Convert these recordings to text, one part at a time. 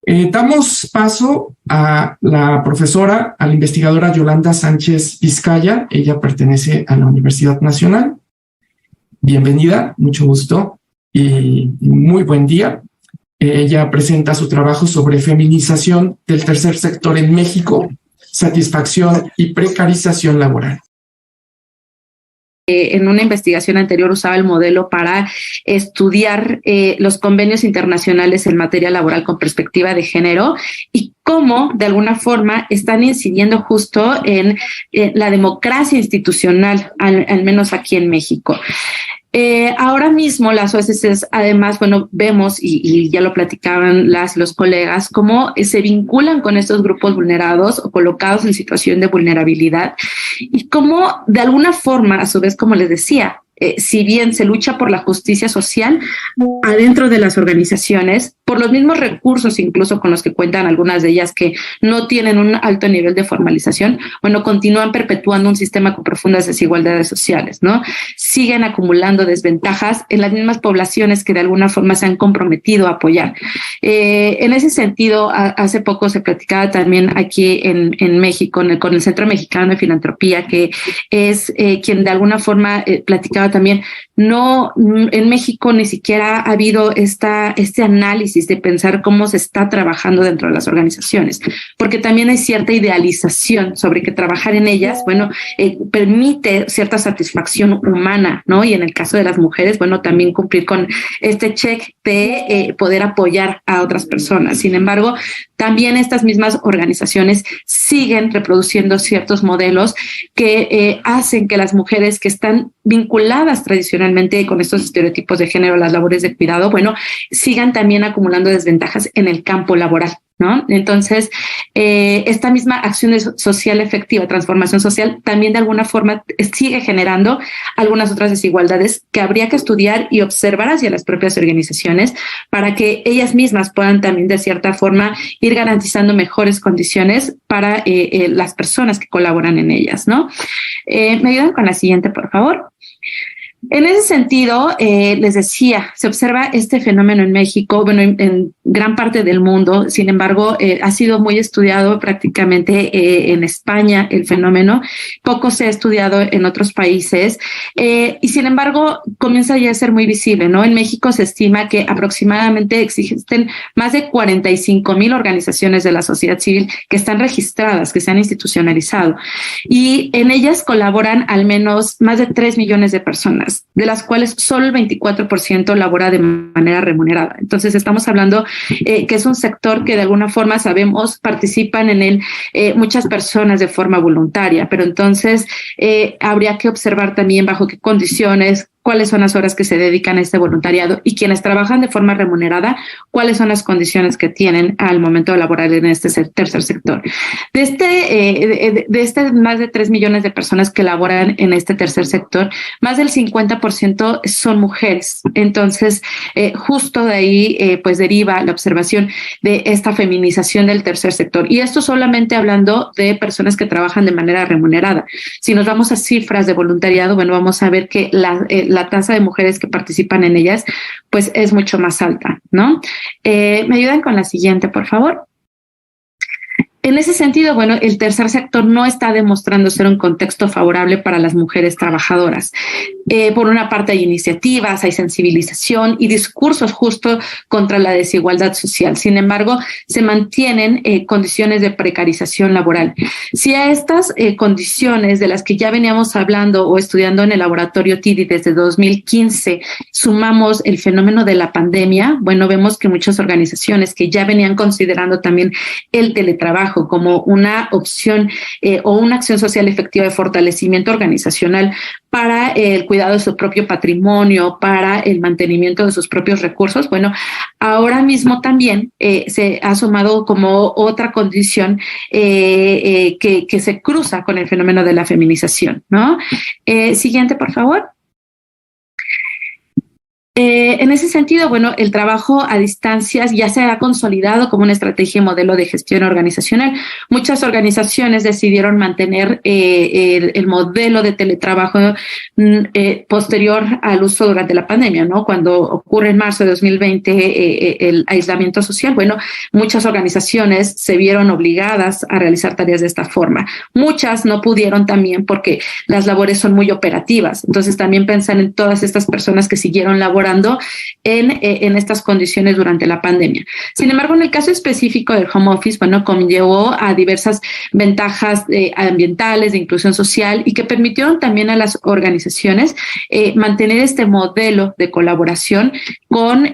Damos paso a la profesora, a la investigadora Yolanda Sánchez Vizcaya. Ella pertenece a la Universidad Nacional. Bienvenida, mucho gusto y muy buen día. Ella presenta su trabajo sobre feminización del tercer sector en México, satisfacción y precarización laboral. En una investigación anterior usaba el modelo para estudiar los convenios internacionales en materia laboral con perspectiva de género y cómo de alguna forma están incidiendo justo en la democracia institucional, al menos aquí en México. Ahora mismo las OSCs, además, bueno, vemos, y ya lo platicaban los colegas, cómo se vinculan con estos grupos vulnerados o colocados en situación de vulnerabilidad y cómo, de alguna forma, a su vez, como les decía, si bien se lucha por la justicia social adentro de las organizaciones, por los mismos recursos incluso con los que cuentan algunas de ellas que no tienen un alto nivel de formalización, bueno, continúan perpetuando un sistema con profundas desigualdades sociales, ¿no? Siguen acumulando desventajas en las mismas poblaciones que de alguna forma se han comprometido a apoyar. En ese sentido, hace poco se platicaba también aquí en México, con el Centro Mexicano de Filantropía, que es quien de alguna forma platicaba también, no, en México ni siquiera ha habido este análisis de pensar cómo se está trabajando dentro de las organizaciones, porque también hay cierta idealización sobre que trabajar en ellas, bueno, permite cierta satisfacción humana, ¿no? Y en el caso de las mujeres, bueno, también cumplir con este check de poder apoyar a otras personas. Sin embargo, también estas mismas organizaciones siguen reproduciendo ciertos modelos que hacen que las mujeres que están vinculadas tradicionalmente con estos estereotipos de género a las labores de cuidado, bueno, sigan también acumulando desventajas en el campo laboral, ¿no? Entonces, esta misma acción social efectiva, transformación social, también de alguna forma sigue generando algunas otras desigualdades que habría que estudiar y observar hacia las propias organizaciones para que ellas mismas puedan también de cierta forma ir garantizando mejores condiciones para las personas que colaboran en ellas, ¿no? ¿Me ayudan con la siguiente, por favor? En ese sentido, les decía, se observa este fenómeno en México, bueno, en gran parte del mundo. Sin embargo, ha sido muy estudiado prácticamente en España el fenómeno, poco se ha estudiado en otros países y sin embargo comienza ya a ser muy visible, ¿no? En México se estima que aproximadamente existen más de 45,000 organizaciones de la sociedad civil que están registradas, que se han institucionalizado y en ellas colaboran al menos más de 3 millones de personas, de las cuales solo el 24% labora de manera remunerada. Entonces estamos hablando que es un sector que de alguna forma sabemos participan en él muchas personas de forma voluntaria, pero entonces habría que observar también bajo qué condiciones, cuáles son las horas que se dedican a este voluntariado y quienes trabajan de forma remunerada, cuáles son las condiciones que tienen al momento de laborar en este tercer sector. De este más de 3 millones de personas que laboran en este tercer sector, más del 50% son mujeres. Entonces, justo de ahí pues deriva la observación de esta feminización del tercer sector. Y esto solamente hablando de personas que trabajan de manera remunerada. Si nos vamos a cifras de voluntariado, bueno, vamos a ver que la tasa de mujeres que participan en ellas, pues es mucho más alta, ¿no? ¿Me ayudan con la siguiente, por favor? En ese sentido, bueno, el tercer sector no está demostrando ser un contexto favorable para las mujeres trabajadoras. Por una parte hay iniciativas, hay sensibilización y discursos justo contra la desigualdad social. Sin embargo, se mantienen condiciones de precarización laboral. Si a estas condiciones de las que ya veníamos hablando o estudiando en el laboratorio TIDI desde 2015, sumamos el fenómeno de la pandemia, bueno, vemos que muchas organizaciones que ya venían considerando también el teletrabajo como una opción o una acción social efectiva de fortalecimiento organizacional para el cuidado de su propio patrimonio, para el mantenimiento de sus propios recursos. Bueno, ahora mismo también se ha sumado como otra condición que se cruza con el fenómeno de la feminización, ¿no? Siguiente, por favor. En ese sentido, bueno, el trabajo a distancias ya se ha consolidado como una estrategia y modelo de gestión organizacional. Muchas organizaciones decidieron mantener el modelo de teletrabajo posterior al uso durante la pandemia, ¿no? Cuando ocurre en marzo de 2020 el aislamiento social, bueno, muchas organizaciones se vieron obligadas a realizar tareas de esta forma. Muchas no pudieron también porque las labores son muy operativas. Entonces también pensan en todas estas personas que siguieron laborando en estas condiciones durante la pandemia. Sin embargo, en el caso específico del home office, bueno, conllevó a diversas ventajas ambientales, de inclusión social y que permitieron también a las organizaciones mantener este modelo de colaboración con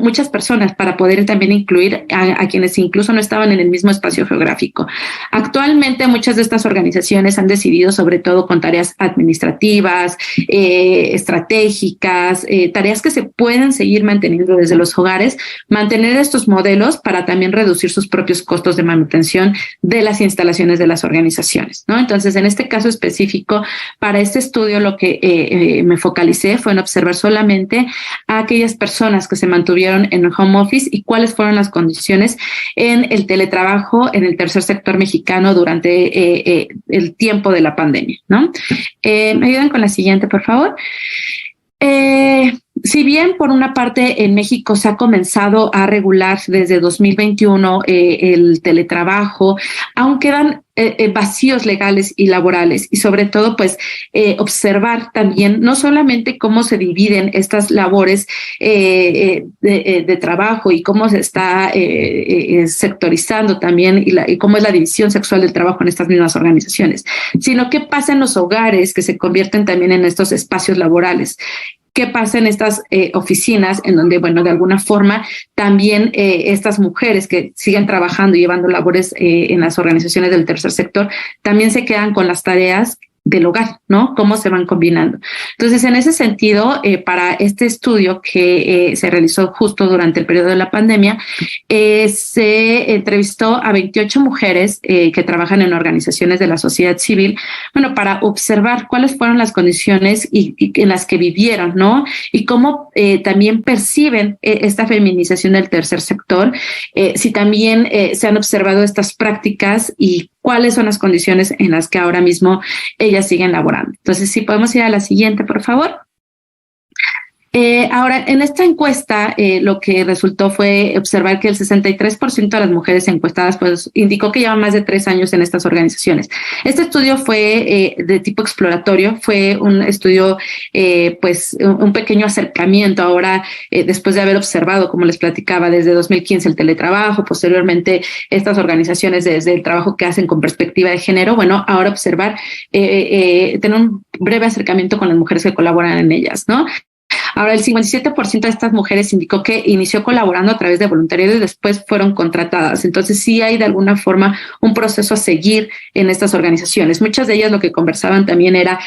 muchas personas para poder también incluir a quienes incluso no estaban en el mismo espacio geográfico. Actualmente, muchas de estas organizaciones han decidido, sobre todo con tareas administrativas, estratégicas, tareas que se pueden seguir manteniendo desde los hogares, mantener estos modelos para también reducir sus propios costos de manutención de las instalaciones de las organizaciones, ¿no? Entonces, en este caso específico, para este estudio lo que me focalicé fue en observar solamente a aquellas personas que se mantuvieron en el home office y cuáles fueron las condiciones en el teletrabajo en el tercer sector mexicano durante el tiempo de la pandemia, ¿no? ¿Me ayudan con la siguiente, por favor? Si bien por una parte en México se ha comenzado a regular desde 2021 el teletrabajo, aún quedan vacíos legales y laborales y sobre todo pues observar también no solamente cómo se dividen estas labores de trabajo y cómo se está sectorizando también y cómo es la división sexual del trabajo en estas mismas organizaciones, sino qué pasa en los hogares que se convierten también en estos espacios laborales. ¿Qué pasa en estas oficinas en donde, bueno, de alguna forma también estas mujeres que siguen trabajando y llevando labores en las organizaciones del tercer sector también se quedan con las tareas del hogar, ¿no? ¿Cómo se van combinando? Entonces, en ese sentido, para este estudio que se realizó justo durante el periodo de la pandemia, se entrevistó a 28 mujeres que trabajan en organizaciones de la sociedad civil, bueno, para observar cuáles fueron las condiciones y en las que vivieron, ¿no? Y cómo también perciben esta feminización del tercer sector, si también se han observado estas prácticas y cuáles son las condiciones en las que ahora mismo ellas siguen laborando. Entonces, si podemos ir a la siguiente, por favor. Ahora, en esta encuesta, lo que resultó fue observar que el 63% de las mujeres encuestadas pues indicó que llevan más de 3 años en estas organizaciones. Este estudio fue de tipo exploratorio, fue un estudio, pues un pequeño acercamiento ahora, después de haber observado, como les platicaba, desde 2015 el teletrabajo, posteriormente estas organizaciones desde el trabajo que hacen con perspectiva de género, bueno, ahora observar, tener un breve acercamiento con las mujeres que colaboran en ellas, ¿no? Ahora, el 57% de estas mujeres indicó que inició colaborando a través de voluntariado y después fueron contratadas. Entonces, sí hay de alguna forma un proceso a seguir en estas organizaciones. Muchas de ellas lo que conversaban también era,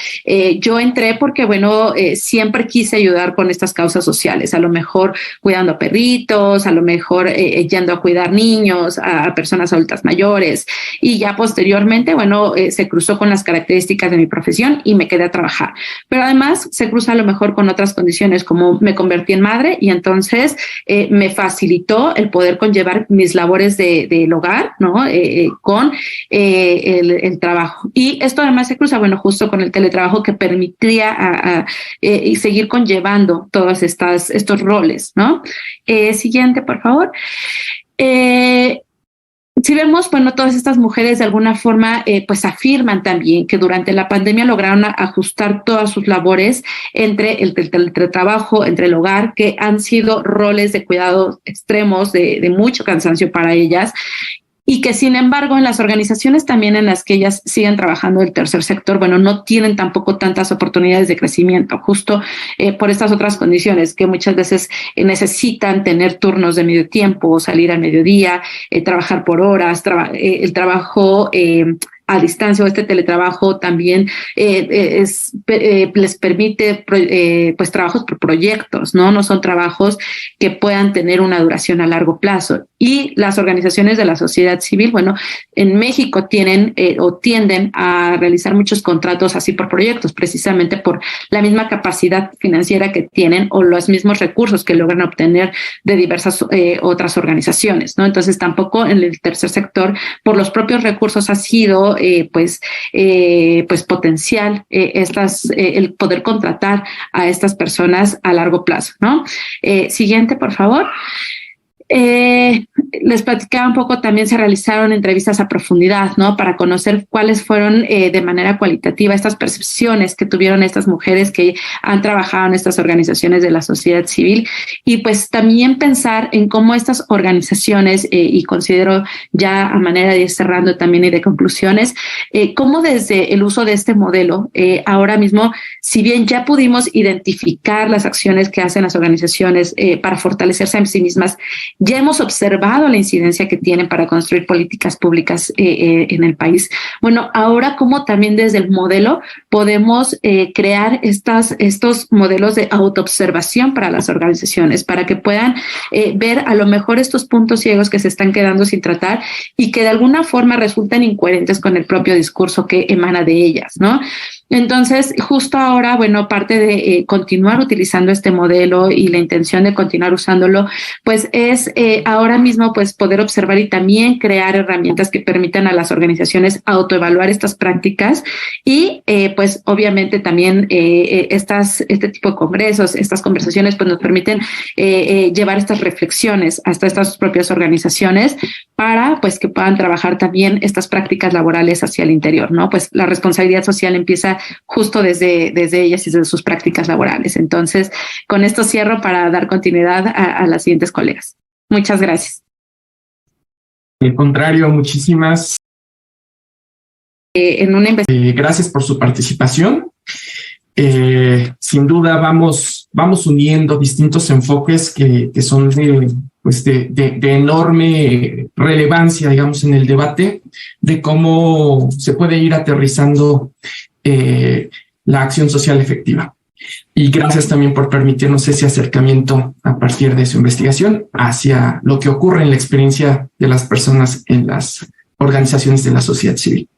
yo entré porque, bueno, siempre quise ayudar con estas causas sociales, a lo mejor cuidando a perritos, a lo mejor yendo a cuidar niños, a personas adultas mayores. Y ya posteriormente, bueno, se cruzó con las características de mi profesión y me quedé a trabajar. Pero además se cruza a lo mejor con otras condiciones, como me convertí en madre y entonces me facilitó el poder conllevar mis labores del hogar, ¿no? Con el trabajo. Y esto además se cruza, bueno, justo con el teletrabajo que permitía y seguir conllevando todos estos roles, ¿no? Siguiente, por favor. Si vemos, bueno, todas estas mujeres de alguna forma pues afirman también que durante la pandemia lograron ajustar todas sus labores entre el teletrabajo, entre el hogar, que han sido roles de cuidado extremos, de mucho cansancio para ellas. Y que sin embargo en las organizaciones también en las que ellas siguen trabajando del tercer sector, bueno, no tienen tampoco tantas oportunidades de crecimiento, justo por estas otras condiciones que muchas veces necesitan tener turnos de medio tiempo, salir al mediodía, trabajar por horas, el trabajo a distancia o este teletrabajo también les permite pues trabajos por proyectos, ¿no? No son trabajos que puedan tener una duración a largo plazo. Y las organizaciones de la sociedad civil, bueno, en México tienen o tienden a realizar muchos contratos así por proyectos, precisamente por la misma capacidad financiera que tienen o los mismos recursos que logran obtener de diversas otras organizaciones, ¿no? Entonces tampoco en el tercer sector, por los propios recursos, ha sido pues potencial el poder contratar a estas personas a largo plazo, ¿no? Siguiente, por favor. Les platicaba un poco, también se realizaron entrevistas a profundidad, ¿no? Para conocer cuáles fueron de manera cualitativa estas percepciones que tuvieron estas mujeres que han trabajado en estas organizaciones de la sociedad civil, y pues también pensar en cómo estas organizaciones, y considero ya a manera de ir cerrando también y de conclusiones, cómo desde el uso de este modelo, ahora mismo, si bien ya pudimos identificar las acciones que hacen las organizaciones para fortalecerse a sí mismas, ya hemos observado la incidencia que tienen para construir políticas públicas en el país. Bueno, ahora cómo también desde el modelo podemos crear estos modelos de autoobservación para las organizaciones, para que puedan ver a lo mejor estos puntos ciegos que se están quedando sin tratar y que de alguna forma resultan incoherentes con el propio discurso que emana de ellas, ¿no? Entonces, justo ahora, bueno, parte de continuar utilizando este modelo y la intención de continuar usándolo, pues es ahora mismo pues poder observar y también crear herramientas que permitan a las organizaciones autoevaluar estas prácticas y pues obviamente también este tipo de congresos, estas conversaciones pues nos permiten llevar estas reflexiones hasta estas propias organizaciones para pues que puedan trabajar también estas prácticas laborales hacia el interior, ¿no? Pues la responsabilidad social empieza justo desde ellas y desde sus prácticas laborales. Entonces, con esto cierro para dar continuidad a las siguientes colegas. Muchas gracias. Al contrario, muchísimas gracias por su participación. Sin duda vamos uniendo distintos enfoques que son de enorme relevancia, digamos, en el debate de cómo se puede ir aterrizando la acción social efectiva. Y gracias también por permitirnos ese acercamiento a partir de su investigación hacia lo que ocurre en la experiencia de las personas en las organizaciones de la sociedad civil.